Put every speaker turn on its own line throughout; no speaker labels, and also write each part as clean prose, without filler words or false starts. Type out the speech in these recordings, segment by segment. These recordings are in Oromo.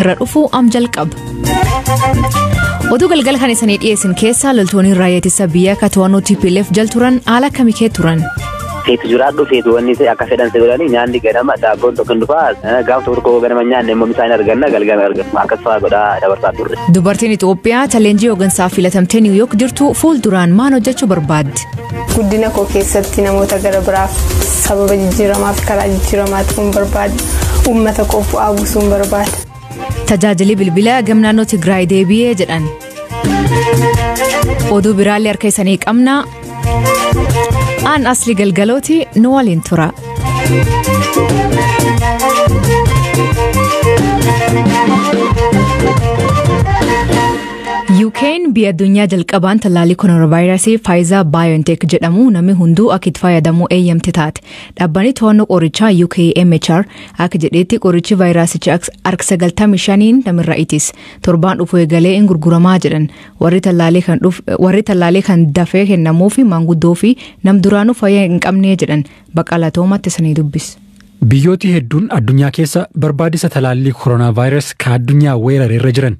irra dhufuu jalqaba. Oduu galgala kan isanii dhiyeessin keessaa loltoonni raayyaa ittisa biyyaa akka to'annoo TPLF jala turan haala kamii turan.
Feetu jiraadhu feetu wanni akka fedhan seeranii nyaanni ganama daabboon tokko dhufaa gaaf tokko ganama nyaanne immoo misaan arganna galgala arganna akkasuma godhaa dabarsaa turre.
Dubartiin Itoophiyaa taleenjii hooggansaa filatamtee New York jirtu fuulduraan maal hojjechuu barbaaddi?
Guddina koo keessatti namoota gara biraaf sababa jijjiiramaa fi karaa jijjiiramaa ta'uun barbaada. Uummata koo bu'aa buusuun barbaada.
Tajaajilli bilbilaa gam naannoo Tigraay deebi'ee jedhan. Oduu biraallee harka isanii qabna. Aan asli galgalooti nu waliin tura. UK'n biyya addunyaa jalqabaan tallaalii koronaavaayirasii Pfizer BioNTech jedhamu namni hunduu akka itti fayyadamu eeyyamte taate. Dhaabbanni to'annoo qorichaa UKMHR akka jedhetti qorichi vaayirasicha harka 95 namirraa itis. Torbaan dhufu eegalee in gurguramaa jedhan. Warri tallaalii kan dafee kennamuu fi maanguddoo fi nam duraanuu fayyaa hin qabnee jedhan. Baqqalaa Toomatti sanii dubbis.
Biyyooti hedduun addunyaa keessa barbaadisa talaallii koronaavaayirasii ka addunyaa weerararra jiran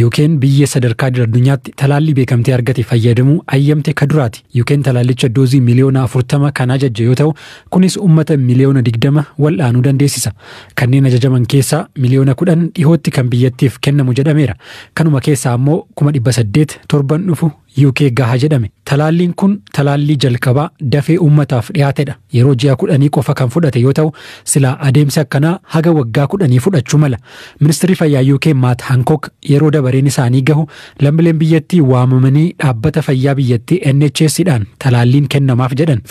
UK'n biyya sadarkaa addunyaatti talaallii beekamtee argate fayyadamuu ayyamte ka duraati. UK'n talaallicha doozii miliyoona 40 kan ajajje yoo ta'u kunis uummata miliyoona 20 wal'aanuu dandeessisa. Kanneen ajajaman keessaa miliyoona 10 dhihootti kan biyyattiif kennamu jedhameera. Kanuma keessaa ammoo 800 torban dhufu UK gaha jedhame. Talaalliin kun talaallii jalqabaa dafee uummataaf dhiyaatedha. Yeroo ji'a 10 qofa kan fudhate yoo ta'u silaa adeemsi akkanaa haga waggaa 10 fudhachuu mala. Ministeerri fayyaa UK Matt Hancock yeroo dabareen isaanii gahu lammiileen biyyattii waamamanii dhaabbata fayyaa biyyattii NHS'dhaan talaalliin kennamaaf jedhan.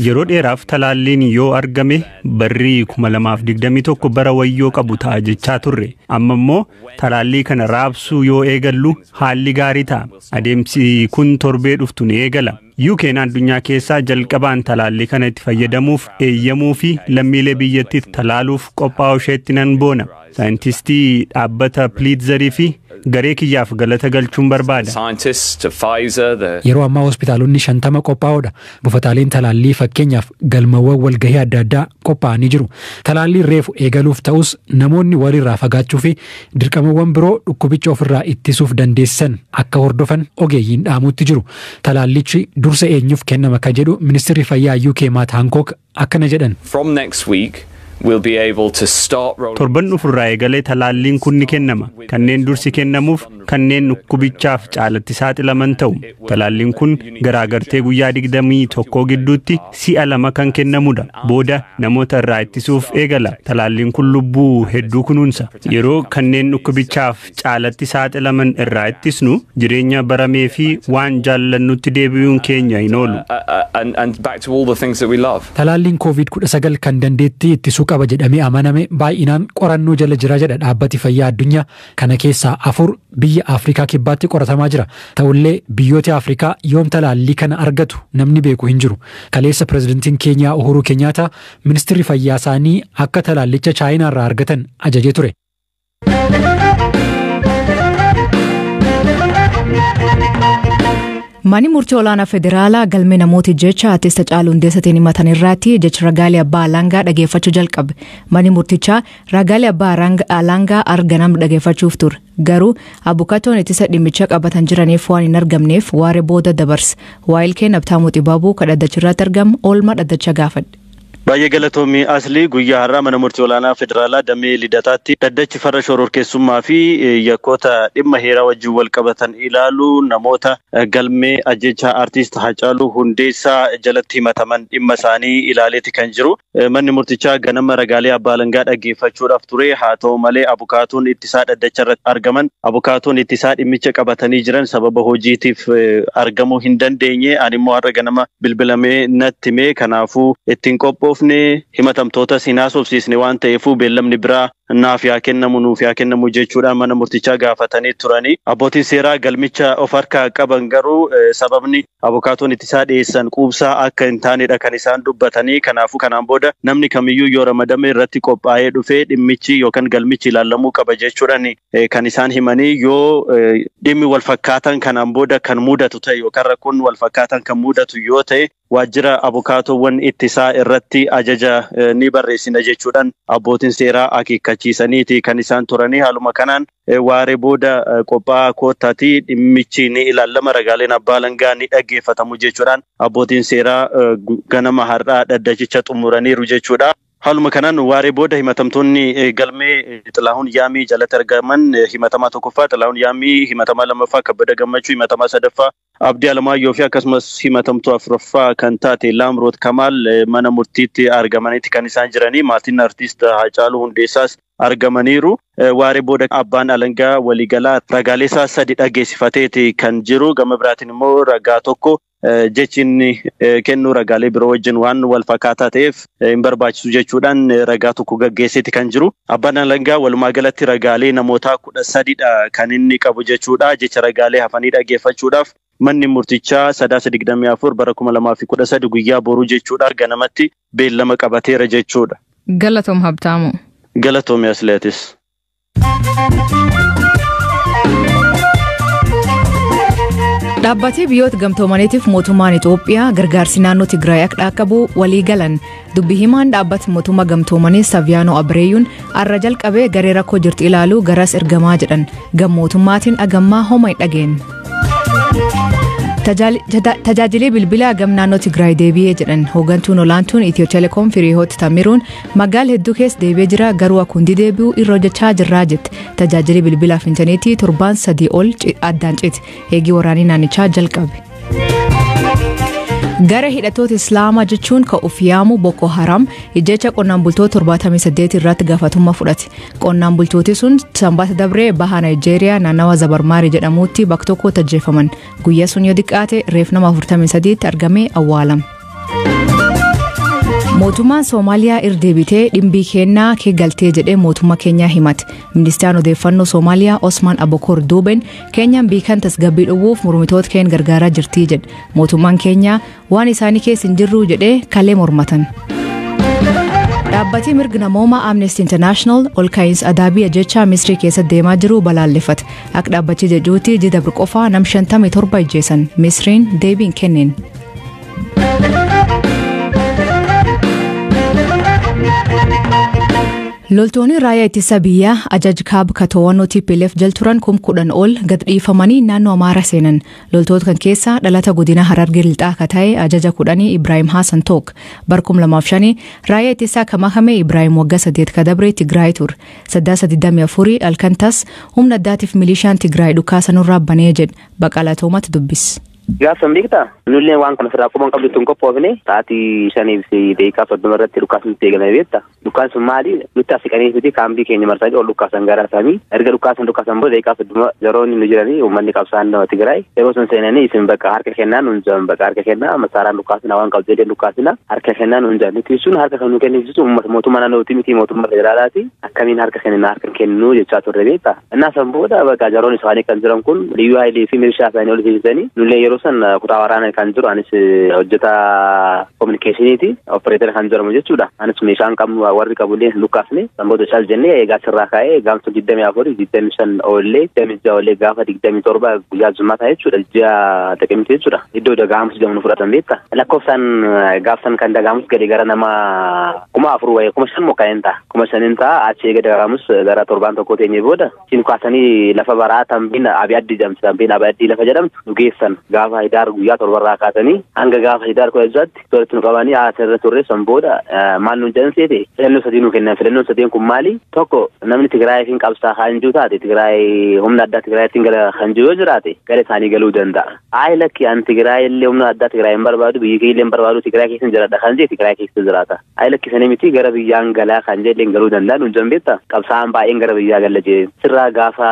Yeroo dheeraaf talaalliin yoo argame barrii 2021 bara wayyoo qabu ta'a jechaa turre. Amma immoo talaallii kana raabsuu yoo eegallu haalli gaarii ta'a. Adeemsi kun torbee dhuftu ni eegala. UK'n addunyaa keessaa jalqabaan talaallii kana itti fayyadamuuf eeyyamuu fi lammiilee biyyattii talaaluuf qophaa'uu isheetti nan boona. Saayintistii dhaabbata Pliitzarii fi garee kiyyaaf galata galchuun barbaada.
Yeroo ammaa hospitaalonni 50 qophaa'oodha. Buufataaleen talaallii fakkeenyaaf galmawwan walgahii adda addaa qophaa'anii jiru. Talaalliin reefu eegaluuf ta'us namoonni walirraa fagaachuu fi dirqamawwan biroo dhukkubicha ofirraa ittisuuf dandeessisan akka hordofan ogeeyyiin dhaamuutti jiru. Talaallichi dursa eenyuuf kennama ka jedhu ministeerri fayyaa UK Matt Hancock akkana jedhan.
Torban dhufurraa eegalee talaalliin kun ni kennama. Kanneen dursi kennamuuf kanneen dhukkubichaaf caalatti saaxilaman ta'u. Talaalliin kun garaagartee guyyaa 21 gidduutti si'a 2 kan kennamudha. Booda namoota irraa ittisuuf eegala. Talaalliin kun lubbuu hedduu kunuunsa. Yeroo kanneen dhukkubichaaf caalatti saaxilaman irraa ittisnu jireenya baramee fi waan jaallannutti deebi'uun keenya hin oolu.
Talaalliin COVID-19 kan dandeettii ittisuu qaba jedhamee amaname baay'inaan qorannoo jala jira jedha dhaabbati fayyaa addunyaa. Kana keessaa 4 biyya Afrikaa kibbaatti qoratamaa jira. Ta'ullee biyyoota Afrikaa yoom talaallii kana argatu namni beeku hin jiru. Kaleessa pirezidantiin Keenyaa Uhuru Kenyaata ministeerri fayyaa isaanii akka talaallicha Chaayinaa irraa argatan ajajee ture.
Mani murtii olaanaa federaalaa galmee namooti jecha artist Hacaaluu Hundeessaatiin himatan irratti jecha ragaalee abbaa alangaa dhageeffachuu jalqabe. Mani murtichaa ragaalee abbaa alangaa arganam dhageeffachuuf ture. Garuu abukatoon ittisa dhimmicha qabatan jiraniif waan hin argamneef waaree booda dabarse. Waa'ilkeen Abtaamuu Xibaabuu kadhaddachiirratti argamu oolmaa dhaddacha gaafadhe.
Baay'ee galatoomii asli guyyaa har'aa mana murtii olaanaa federaalaa damee lidataatti dhaddachi farra shororkeessummaa fi yakkoota dhimma heeraa wajjin wal qabatan ilaalu namoota galmee ajjeechaa artiist Hacaaluu Hundeessaa jalatti himataman dhimma isaanii ilaaleeti kan jiru. Manni murtichaa ganama ragaalee abbaa alangaa dhaggeeffachuudhaaf ture. Haa ta'u malee abukaatoon ittisaa dhaddacha irratti argaman abukaatoon ittisaa dhimmicha qabatanii jiran sababa hojiitiif argamuu hin dandeenye. Ani immoo har'a ganama bilbilamee natti hime kanaafuu ittiin qophoof himatamtoota sinaasofsiisne waan ta'eefuu beellamni biraa naaf yaa kennamu nuuf yaa kennamu jechuudhaan mana murtichaa gaafatanii turanii. Abbootiin seeraa galmicha of harkaa qaban garuu sababni abukaatoon ittisaa dhiyeessan quubsaa akka hin taanedha kan isaan dubbatanii. Kanaafuu kanaan booda namni kamiyyuu yoo ramadame irratti qophaa'ee dhufee dhimmichi yookaan galmichi ilaalamuu qaba jechuudhaan kan isaan himanii. Yoo dhimmi wal fakkaatan kanaan booda kan mudatu ta'e yookaan rakkoon wal fakkaatan kan mudatu yoo ta'e waajjira abukaatoowwan ittisaa irratti ajaja ni barreessina jechuudhaan abbootiin seeraa akeekkachiisaniiti kan isaan turanii haaluma kanaan waaree booda qophaa kootaati dhimmichi ni ilaalama ragaaleen abbaa alangaa ni dhaggeeffatamu jechuudhaan abbootiin seeraa ganama har'aa dhaddachicha xumuraniiru jechuudha. Haaluma kanaan waaree booda himatamtoonni galmee Xilahuun Yaamii jalatti argaman himatamaa tokkoffaa Xilahuun Yaamii, himatamaa lammaffaa Kabbada Gammachuu, himatamaa sadaffaa Abdii Alamaayyoo fi akkasumas himatamtuu afuraffaa kan taate Laamroot Kamaal mana murtiitti argamaniiti kan isaan jiranii. Maatiin artiist Haacaaluu Hundeessaas argamaniiru. Waaree booda abbaan alangaa waliigalaa ragaalee isaa 3 dhageessifateeti kan jiru. Gama biraatiin immoo ragaa tokko jechiin kennuu ragaalee biroo wajjin waan wal fakkaataa ta'eef hin barbaachisu jechuudhaan ragaa tokko gaggeesseeti kan jiru. Abbaan alangaa walumaa galatti ragaalee namoota 13dha kan inni qabu jechuudha. Jecha ragaalee hafanii dhageeffachuudhaaf manni murtichaa 324 bara 2013 guyyaa boruu jechuudha ganamatti beellama qabateera jechuudha.
Galatoom Habtaamu.
Galatoom Yasleetis.
Dhaabbatee biyyoota gamtoomaniitiif mootummaan Itoophiyaa gargaarsi naannoo Tigraay akka dhaqqabu walii galan. Dubbi himaan dhaabbata mootummaa gamtoomanii Saviyaanoo Abreeyuun har'a jalqabee garee rakkoo jirtu ilaaluu garas ergamaa jedhan. Gammootummaatiin agammaa homa hin dhageenye. Tajaajilii bilbilaa gam naannoo Tigraay deebi'ee jedhan hoogantuun olaantuun Itiyoo Telekoom Firiihoot Tamiruun magaala hedduu keessa deebi'ee jira garuu akka hundi deebi'u irra hojjechaa jirraa jette. Tajaajilii bilbilaa fi intarneetii 7 ol addaan cite eegii waraanii naannichaa jalqabe. Gara hidhattoota Islaamaa jechuun kan of yaamu Boko Haram ijjecha qonnaan bultoota 78 irratti gaafatummaa fudhate. Qonnaan bultooti sun sanbata dabree baha Naayijeeriyaa naannawa Zabarmaarii jedhamutti bakka tokkotti ajjeefaman. Guyyaa sun yoo xiqqaate reef nama 43tti argamee awwaalame. Mootummaan Soomaaliyaa irdeebitee dhimbii kennaa kee galtee jedhee mootummaa keenyaa himate. Ministeeraan odeeffannoo Soomaaliyaa Osman Abokor Duuben keenyaan biikan tasgabbii dhowwuuf mormitoota keen gargaaraa jirtii jedhe. Mootummaan keenyaa waan isaanii keessa hin jirru jedhee kalee mormatan. Dhaabbatni mirga namoomaa Amnesty International ol ka'iinsa adaabii ajjechaa Misrii keessa deemaa jiru balaaleffate. Akka dhaabbachi jedhuutti jidabri qofaa nam 57 ajjeesan. Misriin deebiin kenneen. Loltoonni raayyaa ittisa biyyaa ajaj kaab to'annoo TPLF jal turan 10,000 ol gad dhiifamanii naannoo Amaaraa seenan. Loltoota kan keessaa dhalata godina Harargee lixaa akka ta'e ajaja 10 Ibrahim Hassan Took. Bara 2005 raayyaa ittisaa kan makame Ibrahim waggaa 8 ka dabre Tigraay ture. 824 alkantas humna addaatiif milishaan Tigraay dhukaasanurraa banee jedhe Baqalaa Toomatti dubbis.
Gaafa beektaa nullee waan kana firaa quban qabdu tun qophoofne sa'aatii 5 fi daqiiqaa 30 irratti dhukaasni eegalame beektaa. Dhukaan sun maali? Nutti asiqanii fi kaambii keenya marsanii ol dhukaasan gara isaanii. Erga dhukaasan booda daqiiqaa 30 yeroonni nu jiranii uummanni qabsaan nama Tigraay. Yeroo sun seenanii isin bakka harka kennaa nuun jedhan bakka harka kennaa masaaraan dhukaasina waan qabdu jedhee dhukaasina harka kennaa nuun jedhan. Nuti sun harka kan nu kennisiisu mootummaa naannootii miti mootummaa federaalaati. Akkamiin harka kennuu jechaa turre beektaa. Innaa san booda bakka yeroon isaanii kan jiran kun liyyuu haayilee fi milishaa isaanii ol seensisanii nullee yeroo san kutaa waraanaa kan jiru anis hojjeta kominikeeshiniiti opereetara kan jedhamu jechuudha. Anis meeshaan qabu warri qabullee dhukaasne sanboota chaal jennee eegaa sirraa ka'ee gaamsa 24 25 oollee 26 oollee gaafa 27 guyyaa Jumaataa jechuudha. Ji'a Daqimti jechuudha. Iddoo dagaamus jedhamu fudhatan beekta. Lakkoofsaan gaafsan kan dagaamus gadi gara nama 4,000 wayii 5,000 mokka'een ta'a. 5,000 ta'a achii eega dagaamus gara 7 teenyee booda siin kaasanii lafa baraa tambiin abiyaddi jedhamti. Tambiin abiyaddi lafa jedhamtu nu geessan gaafa hidaar guyyaa 7 kaasanii hanga gaafa hidaar koo'eessaatti tooratti nu qabanii asirra turre san booda maal nuun jedhan seete filannoo 3 nu kennan. Filannoon 3 kun maali? Tokko namni Tigraayiin qabsaa kan jiru taate Tigraay humna addaa Tigraayiin gala kan jiru yoo jiraate gara isaanii galuu danda'a. Ayi lakki an Tigraay illee humna addaa Tigraayiin barbaadu biyyi kee illee barbaadu Tigraay keessa jiraadha kan jedhe Tigraay keessa jiraata. Ayi lakki sanii miti gara biyyaan galaa kan jedhe illee galuu danda'a nuun jedhan beektaa. Qabsaan baay'een gara biyyaa galla jee sirraa gaafa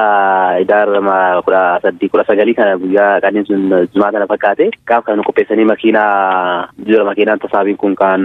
hidaar 19 kana guyyaa kanneen sun Jumaata na fakkaate gaafa kan qopheessanii makiinaan tasaabiin kun kan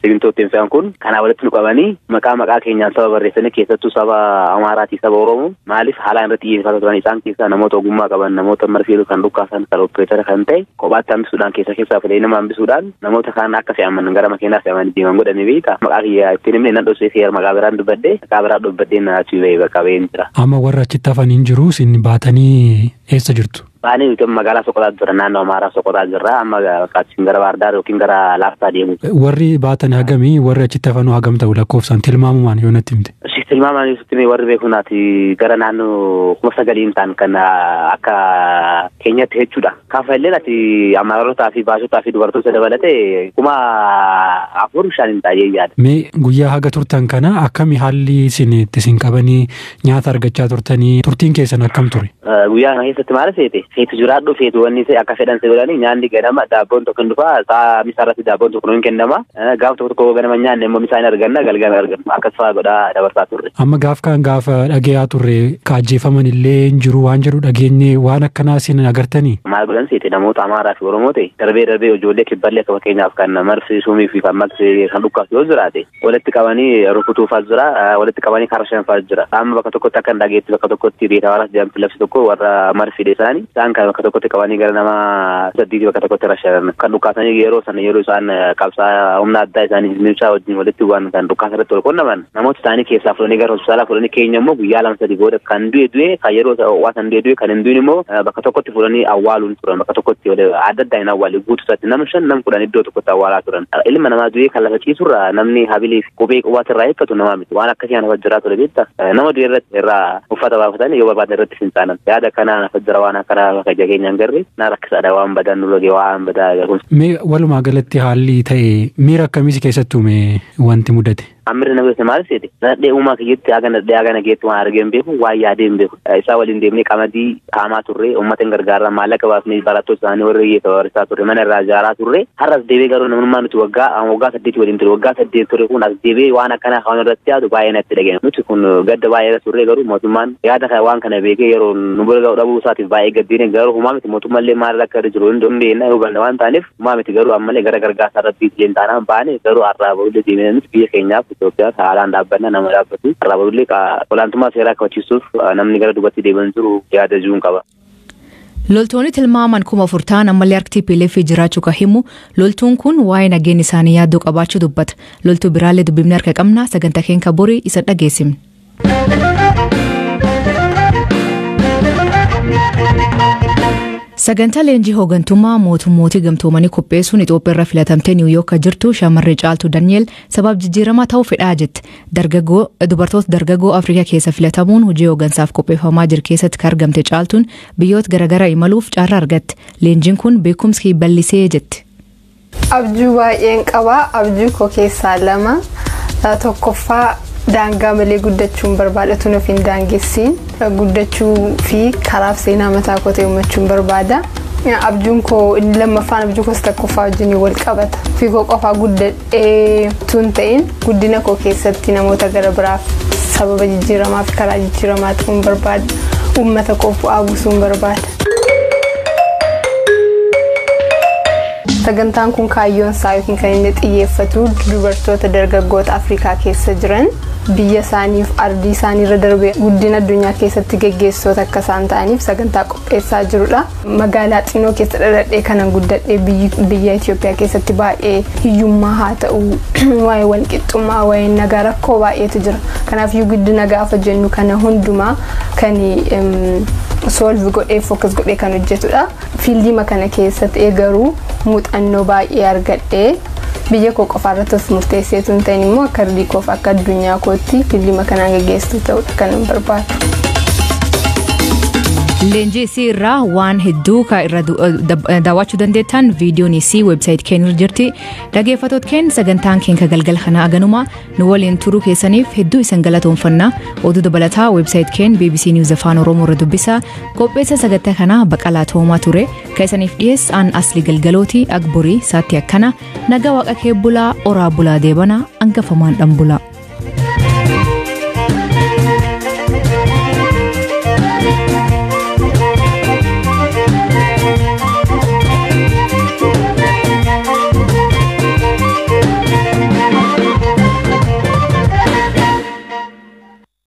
simintootiin fe'an kun kanaa walitti nu qabanii maqaa keenyaan saba barreessanii keessattuu saba Amaaraatii saba Oromoo maaliif haalaan irratti xiyyeeffata turan isaan keessaa namoota ogummaa qaban namoota marfeetu kan dhukkaasan kan opereetara kan ta'e kophaatti hambisuudhaan keessaa filee nama hambisuudhaan namoota kaan akka fe'aman gara makiinaa fe'amanii deeman godhame beeka maqaa kiyyaa ittiin himne nan dhoosee seera maqaa biraan dubbadhee na achii bahee bakka baheen jira.
Amma warra achitti hafan hin jiru isin baatanii eessa jirtu?
baanii nuti magaalaa Soqotaa jira naannoo Amaaraa Soqotaa jirra amma qaccin gara Baardaar yookiin gara Laaftaa deemu.
Warri baatan hagamii warri achitti hafanuu hagam ta'u lakkoofsaan tilmaamumaan yoo natti himte.
Tilmaamaan ibsutti warri beekunaati gara naannoo 9,000 ta'an kan akka keenyatti jechuudha. Kaafallee ati Amaarotaa fi Baashotaa fi dubartoota dabalatee 4,500 taa'ee yaada.
Mee guyyaa haga turtan kana akkami haalli isin qabanii nyaata argachaa turtanii turtiin keessan akkam ture?
Guyyaa kana keessatti maal feetu jiraadhu feetu wanni akka fedhan seeranii nyaanni ganama daabboon tokko hin dhufa saa misaarratti daabboon tokko hin kennama gaafa tokko ganama nyaanne immoo misaan arganna galgala arganna akkas fa'aa godhaa dabarsaa turre.
Amma gaafa dhageeyaa turre kaajjeefaman illee hin jiru waan jedhu dhageenye waan akkanaa isin agartanii?
Maal godhan seete namoota Amaaraa fi Oromoo ta'e darbee ijoollee kibballee akka fakkeenyaaf kan marsi suumii fi kan maqsee kan dhukkaas yoo jiraate walitti qabanii rukutuufaa jira walitti qabanii karshanfaa jira amma bakka tokkotti akka hin dhageetti bakka tokkotti beekaa waraas jedhamtu labsi tokko warra marfidee isaanii isaan kan bakka tokkotti qabanii gara nama 8 bakka tokkotti rashanan kan dhukkaasanii yeroo isaan qabsaa humna addaa isaanii milshaa wajjin walitti waan kan dhukkaasa irratti wal qunnaman namoota isaanii keessaa fuudhanii gara hospitaalaa fuudhanii keenya immoo guyyaa 2-3 booda kan du'e kan yeroo waa san du'e kan hin du'in immoo bakka tokkotti fuudhanii awwaaluun turan bakka tokkotti adda addaan awwaalu guutuusaatti nama 5 nama 10 iddoo tokkotti awwaalaa turan ilma namaa du'e kan lafa ciisurra namni habilii qubee qubaatti irraa eeggatu namaa miti waan akkasii ana fajjiraa ture beekta nama du'e irratti irraa uffata baafatanii yoo barbaadan irratti fincaanan yaada kanaa na fajjira waan akkana bakka jageenyaan garri na rakkisaadha waan badan nurogee waan badaa kun.
Mee walumaa galatti haalli ta'e miira akkamiis keessattuu mee wanti mudate?
Amirri nama keessatti maal seete nadhee uumaa kiyyetti agana geetti waan argeen beeku waan yaadeen beeku isaa waliin deemnee qamadii haamaa turre uummata hin gargaarra maallaqa baafnee barattoota isaanii warra hiyyeessa barisaa turre mana irraa ijaaraa turre har'as deebee garuu namummaa nuti waggaa 8 waliin ture waggaa 8 ture kun as deebee waan akkana kan irratti yaadu baay'ee natti dhageenye nuti kun gadda baay'ee turre garuu mootummaan yaada waan kana beekee yeroo nu bira dhabuu isaatiif baay'ee gaddiine garuu humaa miti mootummaallee maal akka jiru hin beekna hubanna waan taaneef humaa miti garuu ammallee gara gargaarsaa irratti illee taanaan baane garuu har'aa booddee deemee nuti biyya keenyaaf Itoophiyaa haalaan dhaabbanna nama dhaabbatu har'aa booddee olaantummaa seeraa kabachiisuuf namni gara duubatti deeman jiru yaada jiruun qaba.
Loltoonni tilmaaman 4,000 ammallee harkatti PLF jiraachuu kan himu loltuun kun waa'ee nageenya isaanii yaaddoo qabaachuu dubbata. Loltuu biraallee dubbifnee harka qabna sagantaa keenya borii isa dhageessifna. Sagantaa leenjii hoogantummaa mootummootii gamtoomanii qopheessuun Itoophiyaa irraa filatamtee Niwuyoork jirtu shamarree caaltuu Dani'eel sabab jijjiiramaa ta'uu fedhaa jette. Dubartoota dargaggoo Afrikaa keessa filatamuun hojii hoogansaaf qopheeffamaa jiru keessatti kan argamte caaltuun biyyoota garaagaraa imaluuf carraa argatte. Leenjiin kun beekumsa bal'isee jette.
Abjuu baay'een qaba. Abjuu koo keessaa 2 tokkoffaa daangaa malee guddachuun barbaadatu nuuf hin daangessiin guddachuu fi karaaf seenaa mataa koo ta'e uummachuun barbaada. Abjuun koo inni lammaffaan abjuu koo tokkoffaa wajjin wal qabata. Fi koo qofaa guddadhee tun ta'in guddina koo keessatti namoota gara biraaf sababa jijjiiramaa fi karaa jijjiiramaa ta'uun barbaada. Uummata koo bu'aa buusuun barbaada. Sagantaan kun kaayyoon isaa yookiin kan inni xiyyeeffatu dubartoota dargaggoota Afrikaa keessa jiran biyya isaaniif ardii isaanii irra darbee guddina addunyaa keessatti geggeessitoota akka isaan ta'aniif sagantaa qopheessaa jirudha. Magaalaa Xinnoo keessa dhaladhee kanan guddadhee biyya Itoophiyaa keessatti baay'ee hiyyummaa haa ta'u waa'ee walqixxummaa waa'ee nagaa rakkoo baay'eetu jira. Kanaafuu guddina gaafa jennu kana hundumaa kan solve godhee focus godhee kan hojjetudha. Fiildii kana keessatti garuu muuxannoo baay'ee argadhee biyya koo qofaarratti of murteesseetu hin ta'in immoo akka ardii koof akka addunyaa kootti fiildii kanaan geggeessitu ta'udha kan hin barbaadu.
Leenjii isii irraa waan hedduu kan irra daawwachuu dandeettan viidiyoon isii websaayit keenya irra jirti. Dhaggeeffattoota keenya sagantaan keenya galgala kana aganuma nu waliin turuu keessaniif hedduu isin galatoomfanna. Oduu dabalataa websaayit keenya BBC News Afaan Oromoo irra dubbisa. Qopheessa sagantaa kana Baqalaa Toomaa ture. Kan isiniif dhiyeessan Aslii Galgalooti Agborii saatti akkana nagaa waaqa kee bulaa oraa bulaa deebana hangafamaan dhan bulaa.